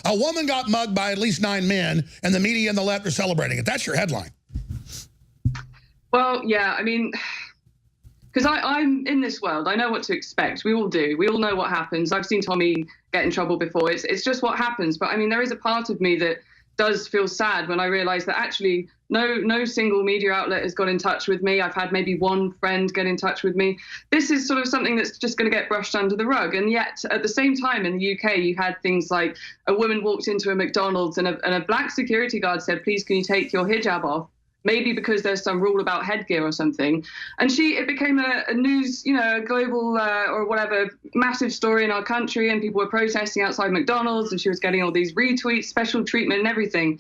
A woman got mugged by at least 9 men, and the media and the left are celebrating it. That's your headline. Well, yeah, I mean, because I'm in this world, I know what to expect. We all do. We all know what happens. I've seen Tommy get in trouble before. It's just what happens. But I mean, there is a part of me that does feel sad when I realize that actually no single media outlet has got in touch with me. I've had maybe one friend get in touch with me. This is sort of something that's just going to get brushed under the rug. And yet at the same time in the UK, you had things like a woman walked into a McDonald's and a black security guard said, please, can you take your hijab off? Maybe because there's some rule about headgear or something. And it became a news, a global or whatever, massive story in our country, and people were protesting outside McDonald's, and she was getting all these retweets, special treatment and everything.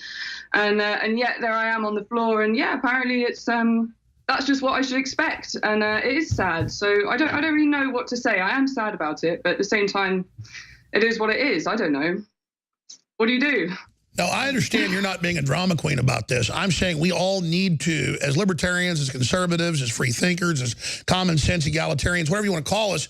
And yet there I am on the floor, and yeah, apparently it's that's just what I should expect. And it is sad. So I don't really know what to say. I am sad about it, but at the same time, it is what it is. I don't know. What do you do? No, I understand you're not being a drama queen about this. I'm saying we all need to, as libertarians, as conservatives, as free thinkers, as common sense egalitarians, whatever you want to call us,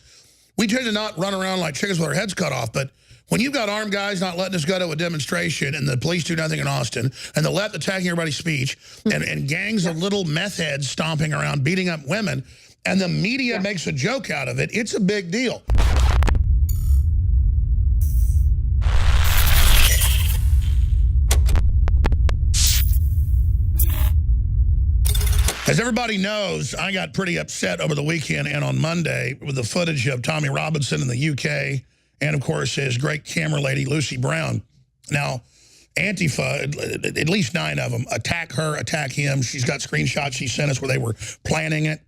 we tend to not run around like chickens with our heads cut off. But when you've got armed guys not letting us go to a demonstration and the police do nothing in Austin and the left attacking everybody's speech and gangs of little meth heads stomping around, beating up women, and the media makes a joke out of it, it's a big deal. As everybody knows, I got pretty upset over the weekend and on Monday with the footage of Tommy Robinson in the UK and, of course, his great camera lady, Lucy Brown. Now, Antifa, at least 9 of them, attack her, attack him. She's got screenshots she sent us where they were planning it.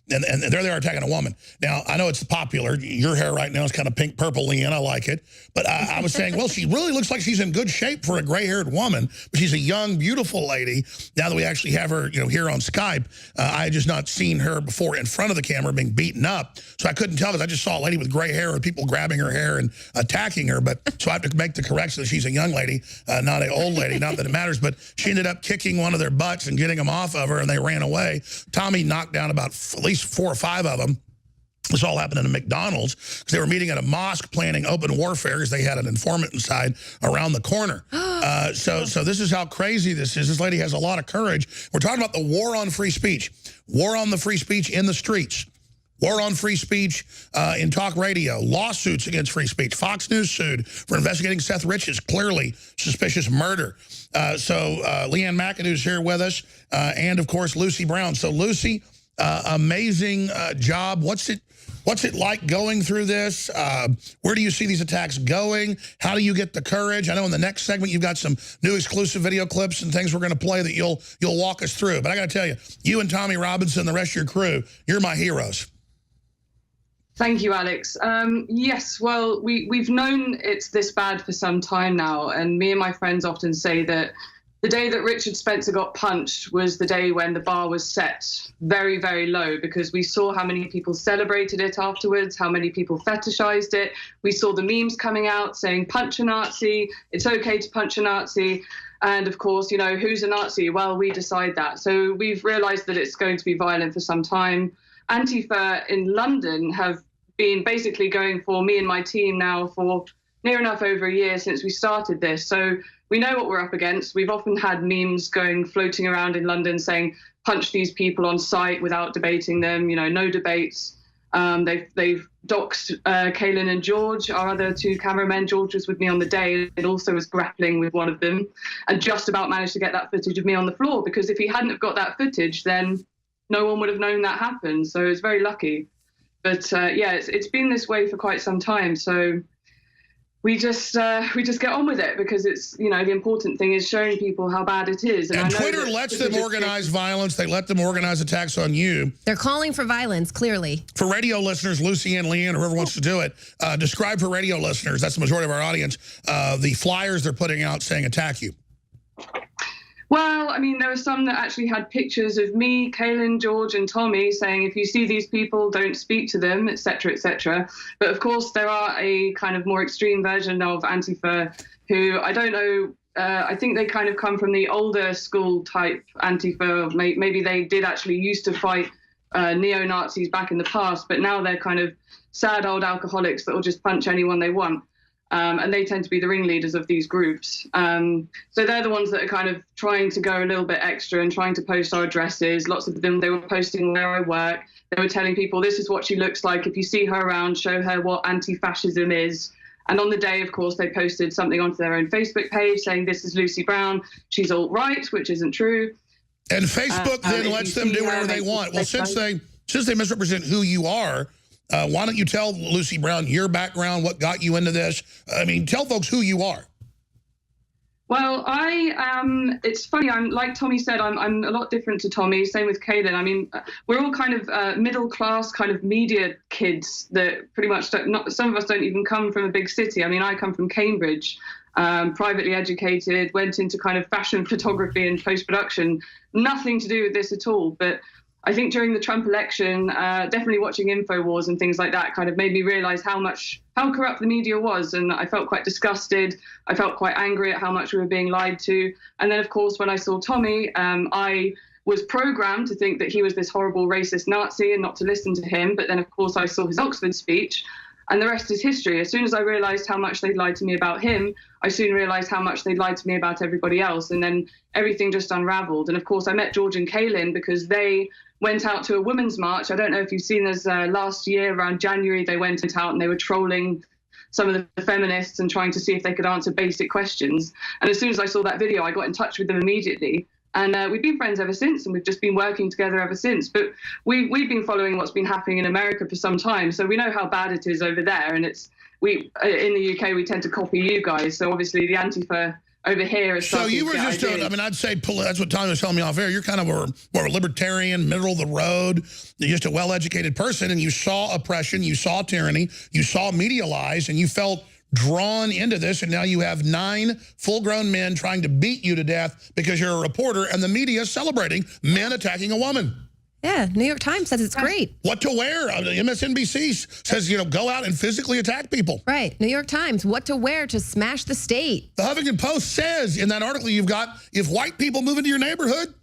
And there they are attacking a woman. Now, I know it's popular. Your hair right now is kind of pink purple-y, and I like it. But I was saying, well, she really looks like she's in good shape for a gray-haired woman. But she's a young, beautiful lady. Now that we actually have her, here on Skype, I had just not seen her before in front of the camera being beaten up. So I couldn't tell because I just saw a lady with gray hair and people grabbing her hair and attacking her. But so I have to make the correction that she's a young lady, not an old lady. Not that it matters. But she ended up kicking one of their butts and getting them off of her, and they ran away. Tommy knocked down about at least 4 or 5 of them. This all happened in a McDonald's because they were meeting at a mosque planning open warfare because they had an informant inside around the corner. So this is how crazy this is. This lady has a lot of courage. We're talking about the war on free speech. War on the free speech in the streets. War on free speech in talk radio. Lawsuits against free speech. Fox News sued for investigating Seth Rich's clearly suspicious murder. So Leanne McAdoo's here with us. And, of course, Lucy Brown. So, Lucy, amazing job. What's it like going through this? Where do you see these attacks going? How do you get the courage? I know in the next segment you've got some new exclusive video clips and things we're going to play that you'll walk us through. But I got to tell you, you and Tommy Robinson and the rest of your crew, you're my heroes. Thank you, Alex. Yes, well, we've known it's this bad for some time now, and me and my friends often say that the day that Richard Spencer got punched was the day when the bar was set very, very low, because we saw how many people celebrated it afterwards, how many people fetishized it. We saw the memes coming out saying, punch a Nazi, it's okay to punch a Nazi. And of course, who's a Nazi? Well, we decide that. So we've realized that it's going to be violent for some time. Antifa in London have been basically going for me and my team now for near enough over a year since we started this. So we know what we're up against. We've often had memes floating around in London saying, punch these people on sight without debating them, no debates. They've doxed Kaylin and George, our other 2 cameramen. George was with me on the day and also was grappling with one of them and just about managed to get that footage of me on the floor, because if he hadn't have got that footage, then no one would have known that happened. So it was very lucky. But yeah, it's been this way for quite some time. So we just get on with it, because it's, the important thing is showing people how bad it is. And Twitter lets them organize violence. They let them organize attacks on you. They're calling for violence, clearly. For radio listeners, Lucy and Leanne, whoever wants to do it, describe for radio listeners, that's the majority of our audience, the flyers they're putting out saying attack you. Well, I mean, there were some that actually had pictures of me, Kaylin, George, and Tommy saying, if you see these people, don't speak to them, etc., etc. But of course, there are a kind of more extreme version of Antifa who I don't know. I think they kind of come from the older school type Antifa. Maybe they did actually used to fight neo-Nazis back in the past, but now they're kind of sad old alcoholics that will just punch anyone they want. And they tend to be the ringleaders of these groups. So they're the ones that are kind of trying to go a little bit extra and trying to post our addresses. Lots of them, they were posting where I work. They were telling people, this is what she looks like. If you see her around, show her what anti-fascism is. And on the day, of course, they posted something onto their own Facebook page saying, this is Lucy Brown. She's alt-right, which isn't true. And Facebook then lets them do whatever they want. Well, since they misrepresent who you are, why don't you tell Lucy Brown your background, what got you into this? I mean, tell folks who you are. Well, it's funny, I'm like Tommy said, I'm a lot different to Tommy, same with Kaylin. I mean, we're all kind of middle class kind of media kids that pretty much some of us don't even come from a big city. I mean, I come from Cambridge, privately educated, went into kind of fashion photography and post-production, nothing to do with this at all. But I think during the Trump election, definitely watching InfoWars and things like that kind of made me realize how corrupt the media was. And I felt quite disgusted. I felt quite angry at how much we were being lied to. And then, of course, when I saw Tommy, I was programmed to think that he was this horrible racist Nazi and not to listen to him. But then, of course, I saw his Oxford speech. And the rest is history. As soon as I realized how much they'd lied to me about him, I soon realized how much they'd lied to me about everybody else. And then everything just unraveled. And of course, I met George and Kaylin because they went out to a women's march. I don't know if you've seen this last year around January, they went out and they were trolling some of the feminists and trying to see if they could answer basic questions. And as soon as I saw that video, I got in touch with them immediately. And we've been friends ever since, and we've just been working together ever since. But we've been following what's been happening in America for some time, so we know how bad it is over there. And in the UK, we tend to copy you guys. So obviously the Antifa over here is. So you were just, I mean, I'd say that's what Tommy was telling me off air. You're kind of more a libertarian, middle of the road. You're just a well-educated person, and you saw oppression, you saw tyranny, you saw media lies, and you felt drawn into this, and now you have 9 full-grown men trying to beat you to death because you're a reporter, and the media is celebrating men attacking a woman. Yeah, New York Times says it's great. What to wear? MSNBC says, go out and physically attack people. Right, New York Times, what to wear to smash the state. The Huffington Post says in that article you've got, if white people move into your neighborhood,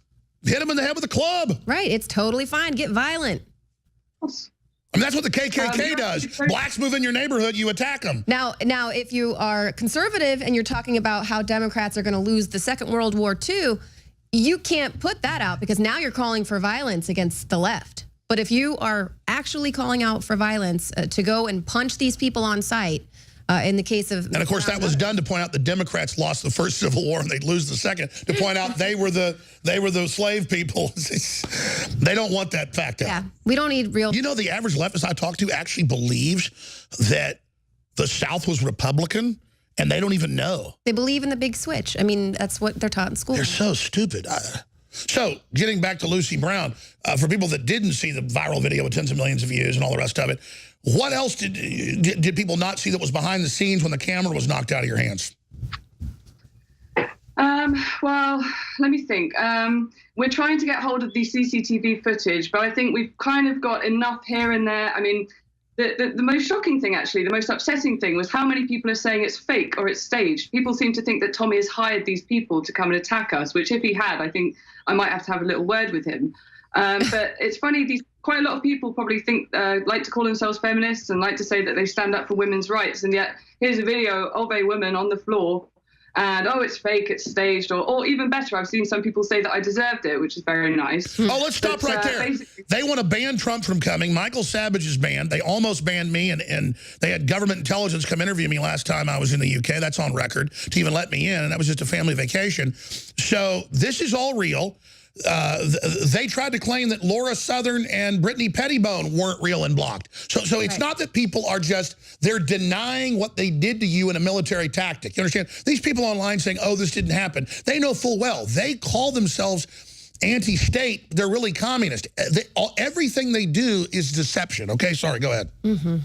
hit them in the head with a club. Right, it's totally fine, get violent. I mean, that's what the KKK does. Blacks move in your neighborhood, you attack them. Now, if you are conservative and you're talking about how Democrats are going to lose the Second World War too, you can't put that out because now you're calling for violence against the left. But if you are actually calling out for violence to go and punch these people on sight, in the case of... And of course that was done to point out the Democrats lost the first Civil War and they'd lose the second, to point out they were the slave people. They don't want that fact out. Yeah, we don't need real... You know, the average leftist I talk to actually believes that the South was Republican, and they don't even know. They believe in the big switch. I mean, that's what they're taught in school. They're so stupid. So, getting back to Lucy Brown, for people that didn't see the viral video with tens of millions of views and all the rest of it, what else did people not see that was behind the scenes when the camera was knocked out of your hands? Well, let me think. We're trying to get hold of the CCTV footage, but I think we've kind of got enough here and there. I mean, the most shocking thing, actually, the most upsetting thing was how many people are saying it's fake or it's staged. People seem to think that Tommy has hired these people to come and attack us, which if he had, I think I might have to have a little word with him. But it's funny, quite a lot of people probably think, like to call themselves feminists and like to say that they stand up for women's rights. And yet here's a video of a woman on the floor and, oh, it's fake, it's staged, or even better, I've seen some people say that I deserved it, which is very nice. Oh, let's stop right there. They want to ban Trump from coming. Michael Savage is banned. They almost banned me, and they had government intelligence come interview me last time I was in the UK. That's on record, to even let me in, and that was just a family vacation. So this is all real. They tried to claim that Laura Southern and Brittany Pettibone weren't real and blocked. So it's not that people are they're denying what they did to you in a military tactic. You understand? These people online saying, oh, this didn't happen. They know full well. They call themselves anti-state. They're really communist. Everything they do is deception. Okay, sorry, go ahead. Mm-hmm.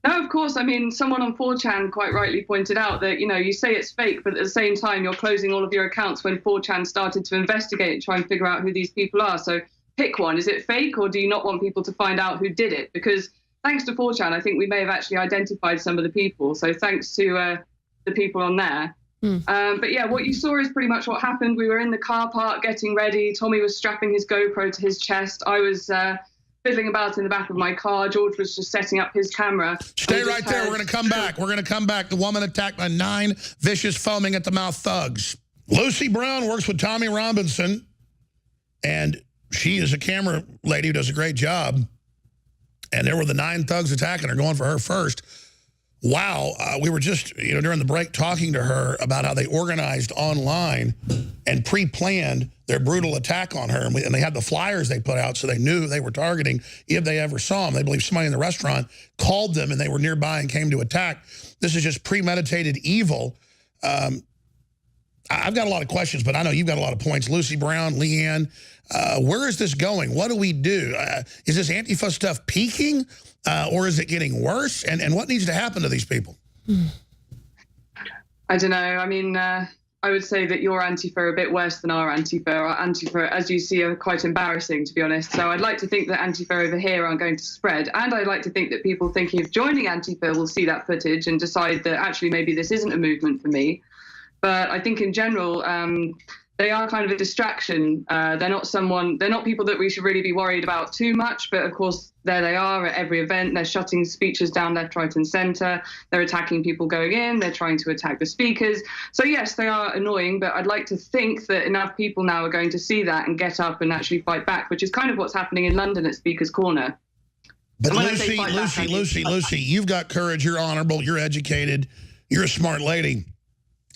No, of course. I mean, someone on 4chan quite rightly pointed out that, you say it's fake, but at the same time, you're closing all of your accounts when 4chan started to investigate and try and figure out who these people are. So pick one. Is it fake, or do you not want people to find out who did it? Because thanks to 4chan, I think we may have actually identified some of the people. So thanks to the people on there. But yeah, what you saw is pretty much what happened. We were in the car park getting ready. Tommy was strapping his GoPro to his chest. I was fiddling about in the back of my car. George was just setting up his camera. Stay right there. We're going to come back. We're going to come back. The woman attacked by 9 vicious, foaming at the mouth thugs. Lucy Brown works with Tommy Robinson, and she is a camera lady who does a great job. And there were the 9 thugs attacking her, going for her first. Wow. We were just, during the break talking to her about how they organized online and pre-planned their brutal attack on her. And they had the flyers they put out so they knew who they were targeting if they ever saw them. They believe somebody in the restaurant called them and they were nearby and came to attack. This is just premeditated evil. I've got a lot of questions, but I know you've got a lot of points. Lucy Brown, Leanne, where is this going? What do we do? Is this Antifa stuff peaking? Or is it getting worse? And what needs to happen to these people? I don't know. I mean, I would say that your Antifa are a bit worse than our Antifa. Our Antifa, as you see, are quite embarrassing, to be honest. So I'd like to think that Antifa over here aren't going to spread. And I'd like to think that people thinking of joining Antifa will see that footage and decide that actually maybe this isn't a movement for me. But I think in general, they are kind of a distraction. They're not people that we should really be worried about too much. But of course, there they are at every event. They're shutting speeches down left, right, and center. They're attacking people going in. They're trying to attack the speakers. So yes, they are annoying. But I'd like to think that enough people now are going to see that and get up and actually fight back, which is kind of what's happening in London at Speaker's Corner. But Lucy, you've got courage. You're honorable. You're educated. You're a smart lady.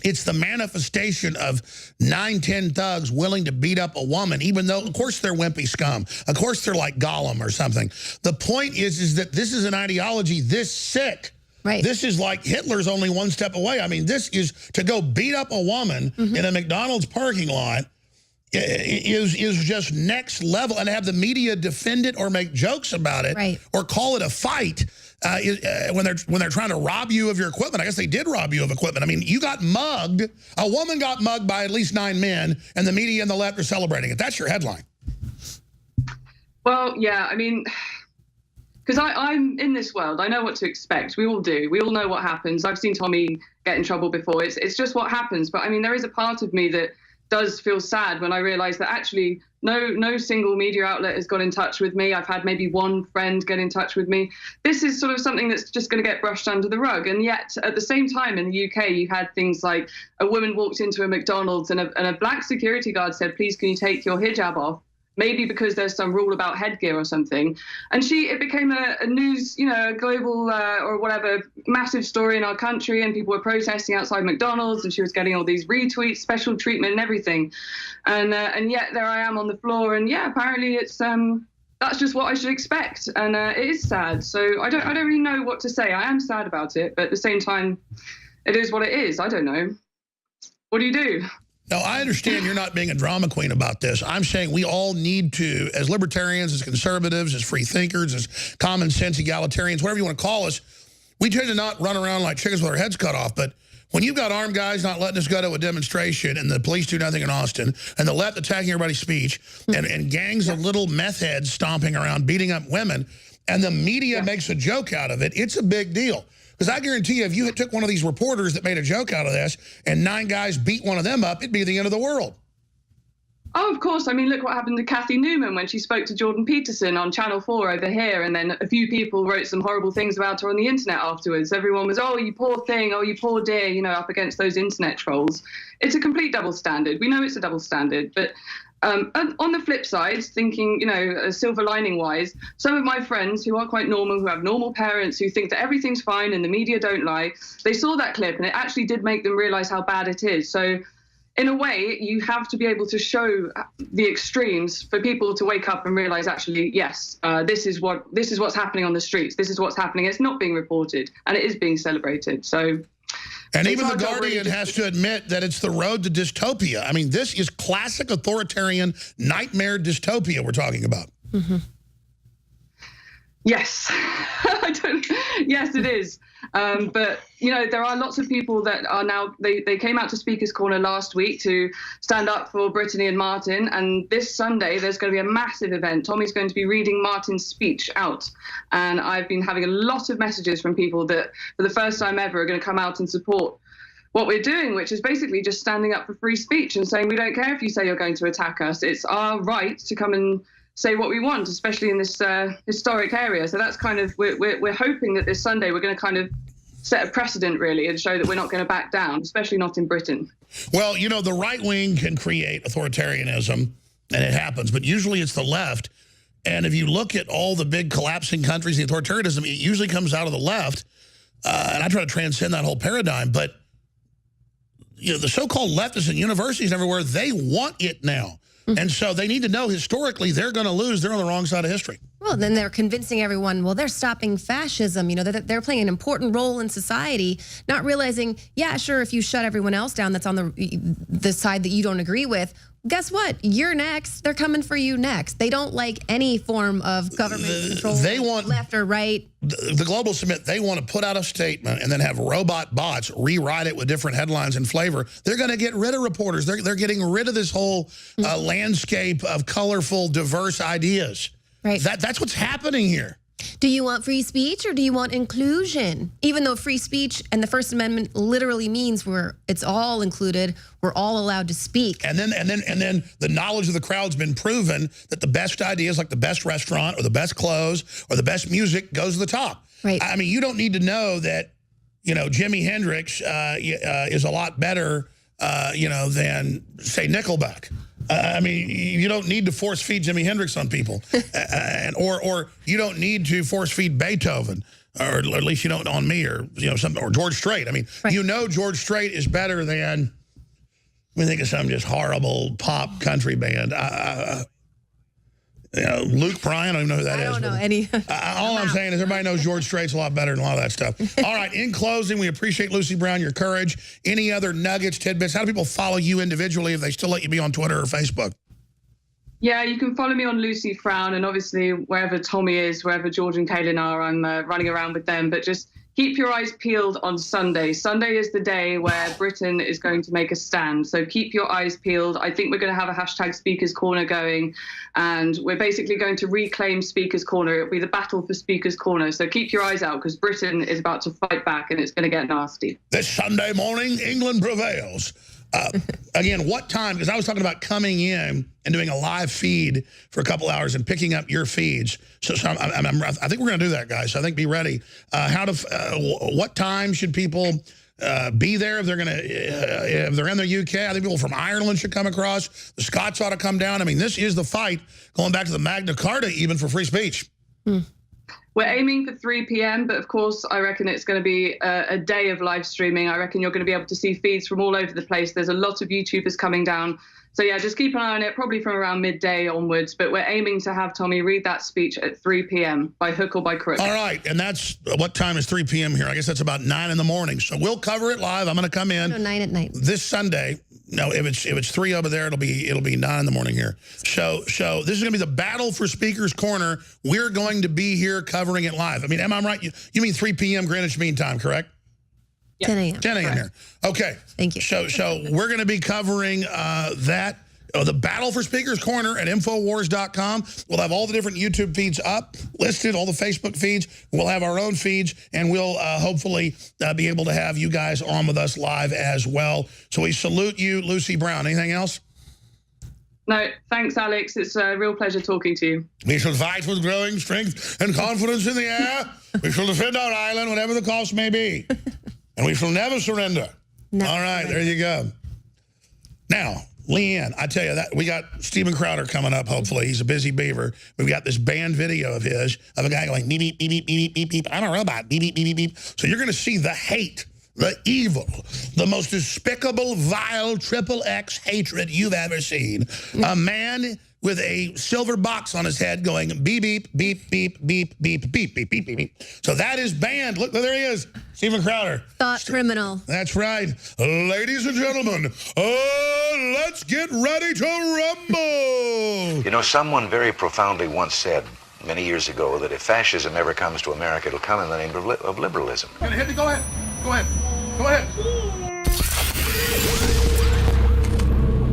It's the manifestation of 9, 10 thugs willing to beat up a woman, even though, of course, they're wimpy scum. Of course, they're like Gollum or something. The point is that this is an ideology this sick. Right. This is like Hitler's only one step away. I mean, this is to go beat up a woman in a McDonald's parking lot is just next level. And to have the media defend it or make jokes about it or call it a fight. When they're trying to rob you of your equipment. I guess they did rob you of equipment. I mean, you got mugged. A woman got mugged by at least 9 men, and the media and the left are celebrating it. That's your headline. Well, yeah, I mean, because I'm in this world. I know what to expect. We all do. We all know what happens. I've seen Tommy get in trouble before. It's just what happens. But I mean, there is a part of me that does feel sad when I realize that actually no single media outlet has got in touch with me. I've had maybe one friend get in touch with me. This is sort of something that's just going to get brushed under the rug. And yet at the same time in the UK, you had things like a woman walked into a McDonald's and a black security guard said, please, can you take your hijab off? Maybe because there's some rule about headgear or something. And it became a news, a global or whatever, massive story in our country, and people were protesting outside McDonald's, and she was getting all these retweets, special treatment and everything. And yet there I am on the floor, and yeah, apparently it's that's just what I should expect. And it is sad. So I don't really know what to say. I am sad about it, but at the same time, it is what it is. I don't know. What do you do? No, I understand you're not being a drama queen about this. I'm saying we all need to, as libertarians, as conservatives, as free thinkers, as common sense egalitarians, whatever you want to call us, we tend to not run around like chickens with our heads cut off. But when you've got armed guys not letting us go to a demonstration and the police do nothing in Austin and the left attacking everybody's speech and gangs of little meth heads stomping around beating up women and the media makes a joke out of it, it's a big deal. Because I guarantee you, if you had took one of these reporters that made a joke out of this and 9 guys beat one of them up, it'd be the end of the world. Oh, of course. I mean, look what happened to Kathy Newman when she spoke to Jordan Peterson on Channel 4 over here. And then a few people wrote some horrible things about her on the internet afterwards. Everyone was, oh, you poor thing. Oh, you poor dear, up against those internet trolls. It's a complete double standard. We know it's a double standard. But on the flip side, thinking, silver lining wise, some of my friends who are quite normal, who have normal parents, who think that everything's fine and the media don't lie, they saw that clip and it actually did make them realize how bad it is. So in a way, you have to be able to show the extremes for people to wake up and realize, actually, yes, this is what's happening on the streets. This is what's happening. It's not being reported and it is being celebrated. So. And even the Guardian has to admit that it's the road to dystopia. I mean, this is classic authoritarian nightmare dystopia we're talking about. Yes, yes, it is. But, there are lots of people that are now, they came out to Speaker's Corner last week to stand up for Brittany and Martin. And this Sunday, there's going to be a massive event. Tommy's going to be reading Martin's speech out. And I've been having a lot of messages from people that for the first time ever are going to come out and support what we're doing, which is basically just standing up for free speech and saying, we don't care if you say you're going to attack us. It's our right to come and say what we want, especially in this historic area. So that's kind of, we're hoping that this Sunday we're going to kind of set a precedent, really, and show that we're not going to back down, especially not in Britain. Well, you know, the right wing can create authoritarianism, and it happens, but usually it's the left. And if you look at all the big collapsing countries, the authoritarianism, it usually comes out of the left. And I try to transcend that whole paradigm, but you know, the so-called leftists in universities everywhere, they want it now. And so they need to know historically they're going to lose. They're on the wrong side of history. Well, then they're convincing everyone, well, they're stopping fascism. You know, they're playing an important role in society, not realizing, yeah, sure, if you shut everyone else down that's on the side that you don't agree with, guess what? You're next. They're coming for you next. They don't like any form of government control, they want left or right. The global submit, they want to put out a statement and then have robot bots rewrite it with different headlines and flavor. They're going to get rid of reporters. They're getting rid of this whole landscape of colorful, diverse ideas. Right. That's what's happening here. Do you want free speech or do you want inclusion? Even though free speech and the First Amendment literally means it's all included, we're all allowed to speak. And then the knowledge of the crowd's been proven that the best ideas, like the best restaurant or the best clothes or the best music, goes to the top. Right. I mean, you don't need to know that, you know, Jimi Hendrix is a lot better, you know, than say Nickelback. I mean, you don't need to force feed Jimi Hendrix on people, or you don't need to force feed Beethoven, or at least you don't on me, or you know, something, or George Strait. I mean, you know, George Strait is better than, I think of some just horrible pop country band. You know, Luke Bryan, I don't even know who that is. I don't know any. All I'm saying is everybody knows George Strait's a lot better than a lot of that stuff. All right, in closing, we appreciate Lucy Brown, your courage. Any other nuggets, tidbits? How do people follow you individually if they still let you be on Twitter or Facebook? Yeah, you can follow me on Lucy Frown, and obviously wherever Tommy is, wherever George and Kaylin are, I'm running around with them. But just keep your eyes peeled on Sunday. Sunday is the day where Britain is going to make a stand. So keep your eyes peeled. I think we're going to have a hashtag Speaker's Corner going, and we're basically going to reclaim Speaker's Corner. It'll be the battle for Speaker's Corner. So keep your eyes out, because Britain is about to fight back, and it's going to get nasty. This Sunday morning, England prevails. Again, what time? Because I was talking about coming in and doing a live feed for a couple hours and picking up your feeds. So I think we're going to do that, guys. So I think be ready. What time should people be there if they're going to if they're in the UK? I think people from Ireland should come across. The Scots ought to come down. I mean, this is the fight going back to the Magna Carta, even for free speech. We're aiming for 3 p.m., but of course, I reckon it's going to be a day of live streaming. I reckon you're going to be able to see feeds from all over the place. There's a lot of YouTubers coming down. So yeah, just keep an eye on it, probably from around midday onwards. But we're aiming to have Tommy read that speech at 3 p.m. by hook or by crook. All right, and that's, what time is 3 p.m. here? I guess that's about 9 in the morning. So we'll cover it live. I'm going to come in. No, 9 at night. This Sunday. No, if it's 3 over there, it'll be 9 in the morning here. So this is going to be the battle for Speaker's Corner. We're going to be here covering it live. I mean, am I right? You mean 3 p.m. Greenwich Mean Time, correct? Yeah. 10 a.m. 10 a.m. here. Okay. Thank you. So we're going to be covering that. The battle for Speaker's Corner at Infowars.com. We'll have all the different YouTube feeds up, listed, all the Facebook feeds. We'll have our own feeds, and we'll hopefully be able to have you guys on with us live as well. So we salute you, Lucy Brown. Anything else? No, thanks, Alex. It's a real pleasure talking to you. We shall fight with growing strength and confidence in the air. We shall defend our island, whatever the cost may be. And we shall never surrender. All right, there you go. Now, Leanne, I tell you that we got Steven Crowder coming up, hopefully. He's a busy beaver. We've got this banned video of his, of a guy going beep, beep, beep, beep, beep, beep, beep. I'm a robot, beep, beep, beep, beep, beep. So you're going to see the hate, the evil, the most despicable, vile, XXX hatred you've ever seen. A man with a silver box on his head going beep, beep, beep, beep, beep, beep, beep, beep, beep, beep, beep. So that is banned. Look, there he is, Steven Crowder. Thought criminal. That's right. Ladies and gentlemen, let's get ready to rumble. You know, someone very profoundly once said many years ago that if fascism ever comes to America, it'll come in the name of liberalism. Go ahead. Go ahead. Go ahead.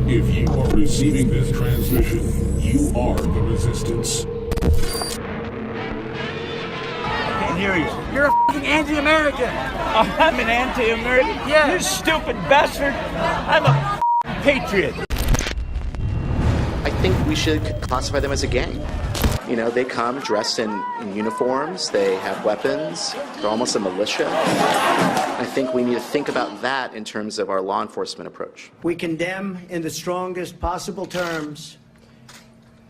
If you are receiving this transmission, you are the resistance. I can't hear you. You're a f***ing anti-American. I'm an anti-American? Yeah. You stupid bastard. I'm a patriot. I think we should classify them as a gang. You know, they come dressed in uniforms, they have weapons, they're almost a militia. I think we need to think about that in terms of our law enforcement approach. We condemn in the strongest possible terms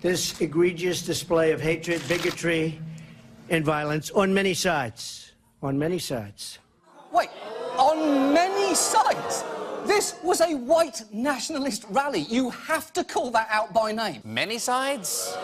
this egregious display of hatred, bigotry, and violence on many sides. On many sides. Wait, on many sides? This was a white nationalist rally. You have to call that out by name. Many sides?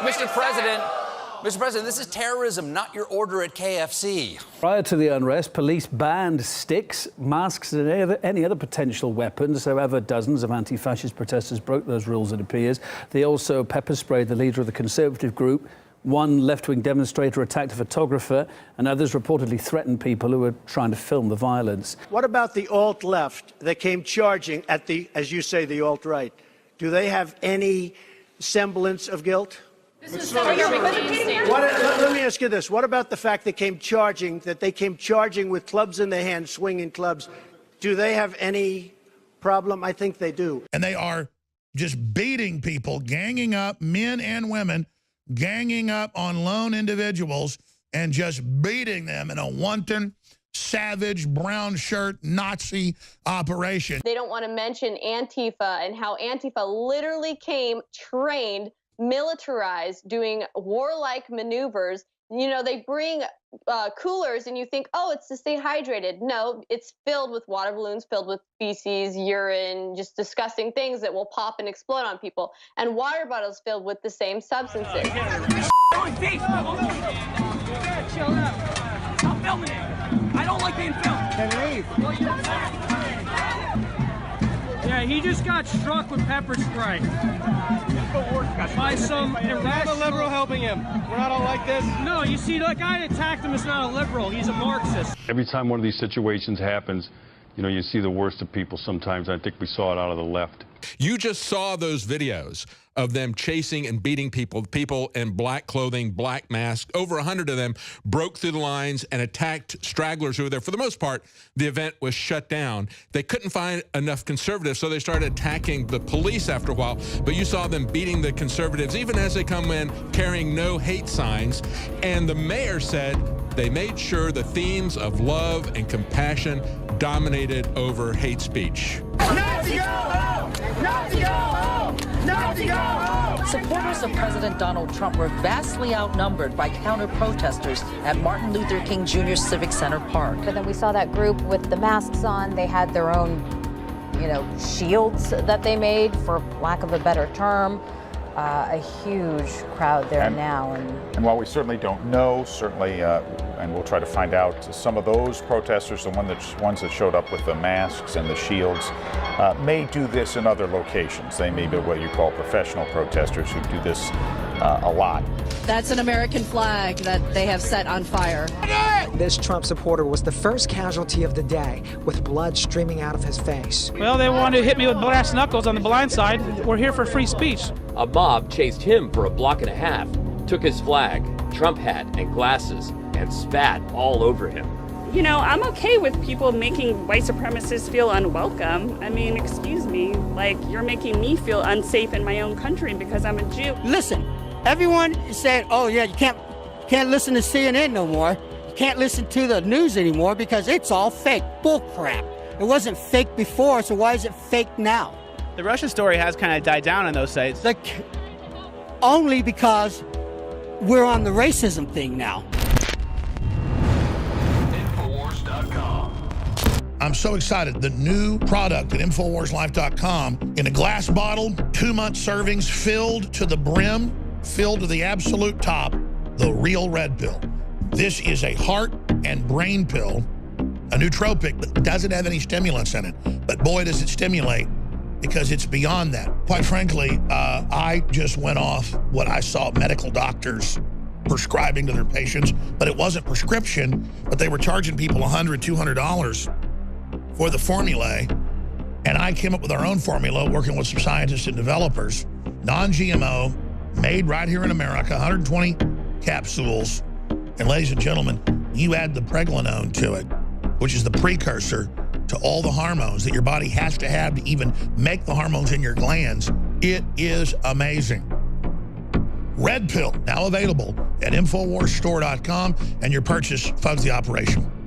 Mr. President, this is terrorism, not your order at KFC. Prior to the unrest, police banned sticks, masks, and any other potential weapons. However, dozens of anti-fascist protesters broke those rules, it appears. They also pepper sprayed the leader of the Conservative group. One left-wing demonstrator attacked a photographer, and others reportedly threatened people who were trying to film the violence. What about the alt-left that came charging at the, as you say, the alt-right? Do they have any semblance of guilt? Let me ask you this. What about the fact they came charging with clubs in their hands, swinging clubs? Do they have any problem? I think they do. And they are just beating people, ganging up, men and women, ganging up on lone individuals and just beating them in a wanton, savage, brown shirt Nazi operation. They don't want to mention Antifa and how Antifa literally came trained, militarized, doing warlike maneuvers. You know, they bring coolers and you think, oh, it's to stay hydrated. No, it's filled with water balloons, filled with feces, urine, just disgusting things that will pop and explode on people. And water bottles filled with the same substances. Chill out. Stop filming it. I don't like being filmed. Then leave. Yeah, he just got struck with pepper spray. By some irrational... a liberal helping him. We're not all like this. No, you see, the guy that attacked him is not a liberal. He's a Marxist. Every time one of these situations happens, you know, you see the worst of people sometimes. I think we saw it out of the left. You just saw those videos of them chasing and beating people in black clothing, black masks. Over 100 of them broke through the lines and attacked stragglers who were there. For the most part, the event was shut down. They couldn't find enough conservatives, so they started attacking the police after a while. But you saw them beating the conservatives, even as they come in carrying no hate signs. And the mayor said they made sure the themes of love and compassion dominated over hate speech. Nazi go home! Nazi go home! Nazi go home! Supporters of President Donald Trump were vastly outnumbered by counter-protesters at Martin Luther King Jr. Civic Center Park. But then we saw that group with the masks on. They had their own, shields that they made, for lack of a better term. A huge crowd there now. And while we certainly don't know, and we'll try to find out, some of those protesters, the ones that showed up with the masks and the shields, may do this in other locations. They may be what you call professional protesters who do this a lot. That's an American flag that they have set on fire. This Trump supporter was the first casualty of the day, with blood streaming out of his face. Well, they wanted to hit me with brass knuckles on the blind side. We're here for free speech. A mob chased him for a block and a half, took his flag, Trump hat, and glasses, and spat all over him. You know, I'm okay with people making white supremacists feel unwelcome. I mean, excuse me, you're making me feel unsafe in my own country because I'm a Jew. Listen, everyone said, oh yeah, you can't listen to CNN no more. You can't listen to the news anymore because it's all fake. Bull crap. It wasn't fake before, so why is it fake now? The Russia story has kind of died down on those sites. Only because we're on the racism thing now. I'm so excited. The new product at InfoWarsLife.com, in a glass bottle, 2-month servings, filled to the brim, filled to the absolute top, the real red pill. This is a heart and brain pill, a nootropic that doesn't have any stimulants in it. But boy, does it stimulate, because it's beyond that. Quite frankly, I just went off what I saw medical doctors prescribing to their patients, but it wasn't prescription, but they were charging people $100, $200 for the formulae. And I came up with our own formula, working with some scientists and developers, non-GMO, made right here in America, 120 capsules. And ladies and gentlemen, you add the pregnenolone to it, which is the precursor to all the hormones that your body has to have to even make the hormones in your glands. It is amazing. Red Pill, now available at InfoWarsStore.com, and your purchase funds the operation.